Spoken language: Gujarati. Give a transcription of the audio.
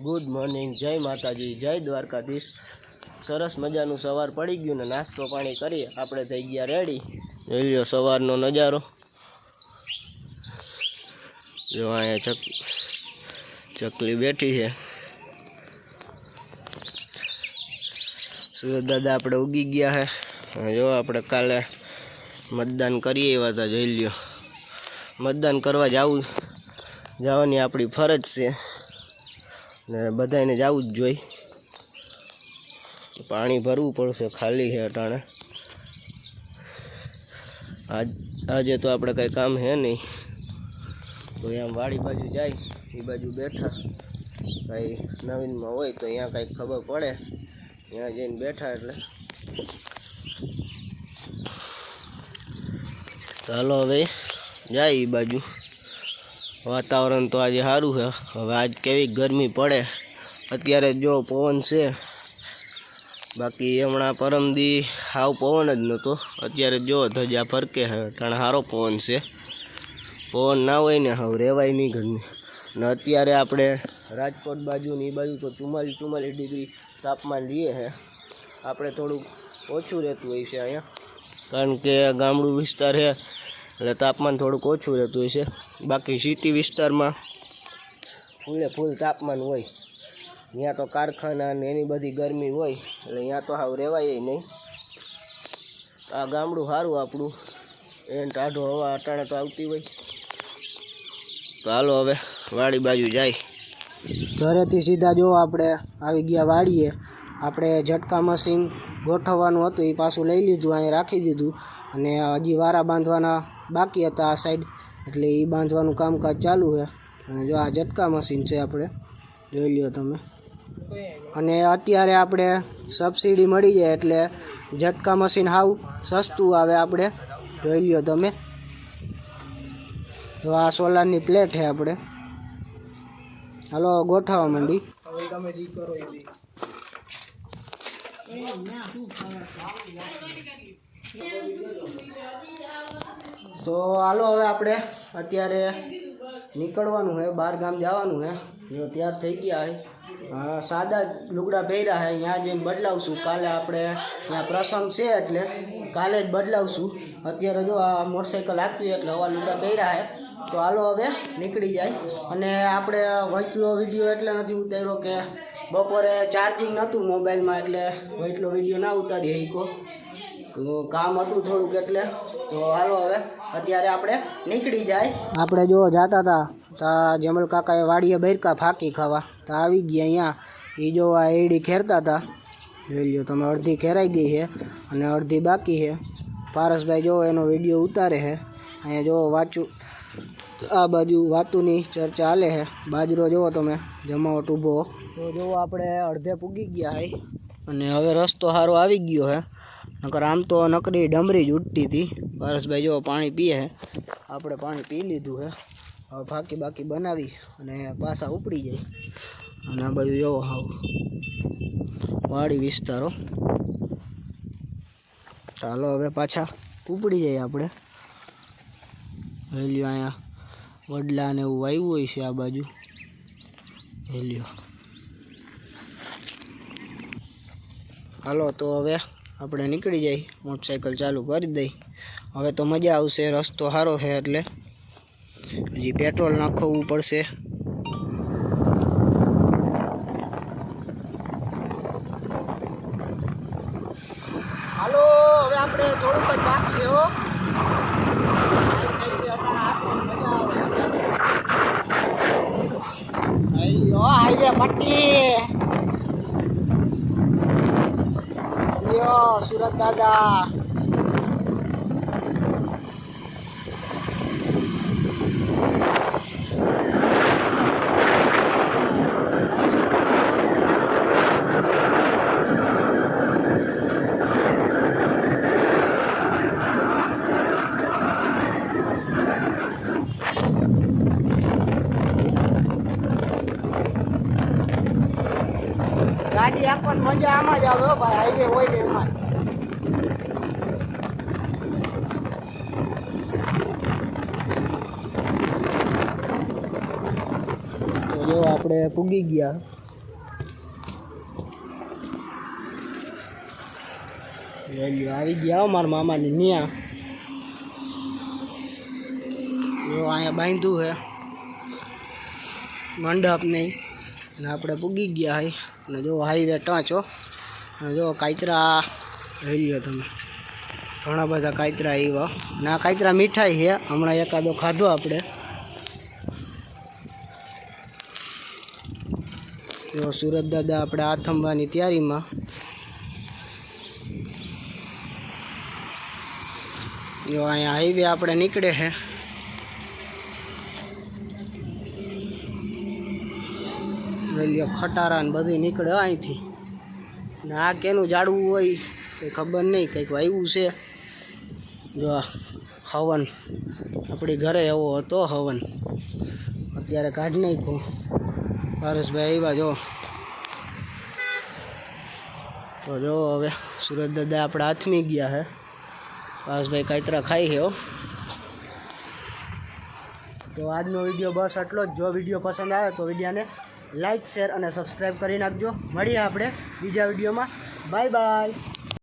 ગુડ મોર્નિંગ, જય માતાજી, જય દ્વારકાધીશ। સરસ મજાનું સવાર પડી ગયું ને નાસ્તો પાણી કરી આપણે થઈ ગયા રેડી। જોઈ લ્યો સવારનો નજારો। જો અહીંયા ચકલી બેઠી છે। સુરત દાદા આપણે ઉગી ગયા છે। જો આપણે કાલે મતદાન કરીએ એવા હતા। જોઈ લ્યો મતદાન કરવા જવાની આપણી ફરજ છે ને બધાને જવું જ જોઈએ। પાણી ભરવું પડશે, ખાલી છે અટાણે। આજે તો આપણે કંઈ કામ છે નહીં, તો અહીંયા વાડી બાજુ જાય એ બાજુ બેઠા, કંઈ નવીનમાં હોય તો અહીંયા કંઈક ખબર પડે, ત્યાં જઈને બેઠા એટલે ચાલો હવે જાય એ બાજુ। વાતાવરણ તો આજે સારું છે। હવે આજ કેવી ગરમી પડે, અત્યારે જો પવન છે, બાકી હમણાં પરમદી હાવ પવન જ નહોતો, અત્યારે જો ધજા ફરકે છે, કારણ સારો પવન છે। પવન ના હોય ને હાવ રહેવાય નહીં ઘરની। ને અત્યારે આપણે રાજકોટ બાજુ ને એ બાજુ તો 44 ડિગ્રી તાપમાન રહીએ છે। આપણે થોડુંક ઓછું રહેતું હોય છે અહીંયા, કારણ કે ગામડું વિસ્તાર છે એટલે તાપમાન થોડુંક ઓછું રહેતું હોય છે। બાકી સિટી વિસ્તારમાં ફૂલ તાપમાન હોય, ત્યાં તો કારખાના ને એની બધી ગરમી હોય એટલે ત્યાં તો હાવ રહેવાય નહીં। આ ગામડું સારું આપણું, એને ટાઢો હવા અટાણે તો આવતી હોય। તો હાલો હવે વાડી બાજુ જાય। ઘરેથી સીધા જો આપણે આવી ગયા વાડીએ। આપણે ઝટકા મશીન ગોઠવવાનું હતું એ પાછું લઈ લીધું, અહીંયા રાખી દીધું, અને હજી વારા બાંધવાના બાકી હતા આ સાઈડ, એટલે એ બાંધવાનું કામકાજ ચાલુ છે। અને જો આ ઝટકા મશીન છે, આપણે જોઈ લ્યો તમે। અને અત્યારે આપણે સબસિડી મળી જાય એટલે ઝટકા મશીન હાવ સસ્તું આવે, આપણે જોઈ લ્યો તમે। તો આ સોલારની પ્લેટ છે આપણે। હાલો ગોઠવવા માંડી। તો હાલો હવે આપણે અત્યારે નીકળવાનું છે, બહાર ગામ જવાનું છે। જો તૈયાર થઈ ગયા છે, સાદા લુગડા પહેર્યા છે, અહીંયા જઈને બદલાવશું। કાલે આપણે ત્યાં પ્રસંગ છે એટલે કાલે જ બદલાવશું। અત્યારે જો આ મોટરસાઇકલ આપી એટલે હવા લુગડા પહેર્યા છે। તો હાલો હવે નીકળી જાય। અને આપણે વચલો વિડીયો એટલે નથી ઉતાર્યો કે બપોરે ચાર્જિંગ નહોતું મોબાઈલમાં, એટલે વચલો વિડીયો ના ઉતારી શક્યો, કામ હતું થોડુંક એટલે। તો હાલો હવે અત્યારે આપણે નીકળી જાય। આપણે જો જતા હતા તો જમલ કાકાએ વાડીએ બરકા ફાંકી ખાવા, તો આવી ગયા અહીંયા। એ જો આ એડી ખેરતા હતા, જોઈ લ્યો તમે, અડધી ખેરાઈ ગઈ છે અને અડધી બાકી છે। પારસભાઈ જો એનો વિડીયો ઉતારે છે। અહીંયા જો આ બાજુ વાતુની ચર્ચા હાલે છે। બાજરો જુઓ તમે, જમાવટ ઊભો। તો જો આપણે અડધે પૂગી ગયા છે અને હવે રસ્તો સારો આવી ગયો છે, નકર આમ તો નકરી ડમરી જ ઉડતી હતી। પારસભાઈ જો પાણી પીએ છે, આપણે પાણી પી લીધું છે। હવે બાકી બનાવી અને પાછા ઉપડી જાય। અને આ બાજુ જોવો હાવ વાડી વિસ્તારો। ચાલો હવે પાછા ઉપડી જાય આપણે। હેલ્યો અહીંયા વડલા ને એવું વાવ્યું હોય છે આ બાજુ, હેલ્યો। હાલો તો હવે આપણે નીકળી જાય, મોટરસાઇકલ ચાલુ કરી દઈ। હવે તો મજા આવશે, રસ્તો સારો છે એટલે હજી પેટ્રોલ નાખવું પડશે। હાલો હવે આપણે થોડુંક જ બાકી છે હો। હાઈવે પટ્ટી સુરત દાદા। ગાડી આંકવાની મજા આમાં જ આવે ભાઈ, હાઈવે હોય ને એમાં। તો જો આપણે પૂગી ગયા આવી ગયા મારા મામાની ન્યા જો અહીંયા બાંધ્યું હે મંડપ નહીં અને આપણે પૂગી ગયા hay અને જો હાઈવે ટાંચો અને જો કાયતરા લઈ લ્યો તમે ઘણા બધા કાયતરા આવ્યા ના કાયતરા મીઠાઈ છે હમણાં એકાદો ખાધો આપણે જો સુરત દાદા આપણે આથમવાની તૈયારીમાં જો અહીંયા હાઈવે આપણે નીકળે છે લ્યો ખટારા ને બધું નીકળે અહીંથી ને આ કેનું જાડવું હોય કંઈ ખબર નહીં કંઈક વાવ્યું છે જો હવન આપણી ઘરે એવો હતો હવન અત્યારે કાઢી નાખ્યું પારસભાઈ આવ્યા જો તો જો હવે સુરત દાદા આપણે હાથમી ગયા છે પારસભાઈ કાયતરા ખાઈ છે તો આજનો વિડીયો બસ આટલો જ જો વિડીયો પસંદ આવે તો વિડીયોને લાઈક શેર અને સબસ્ક્રાઈબ કરી નાખજો મળીએ આપણે બીજા વિડીયોમાં બાય બાય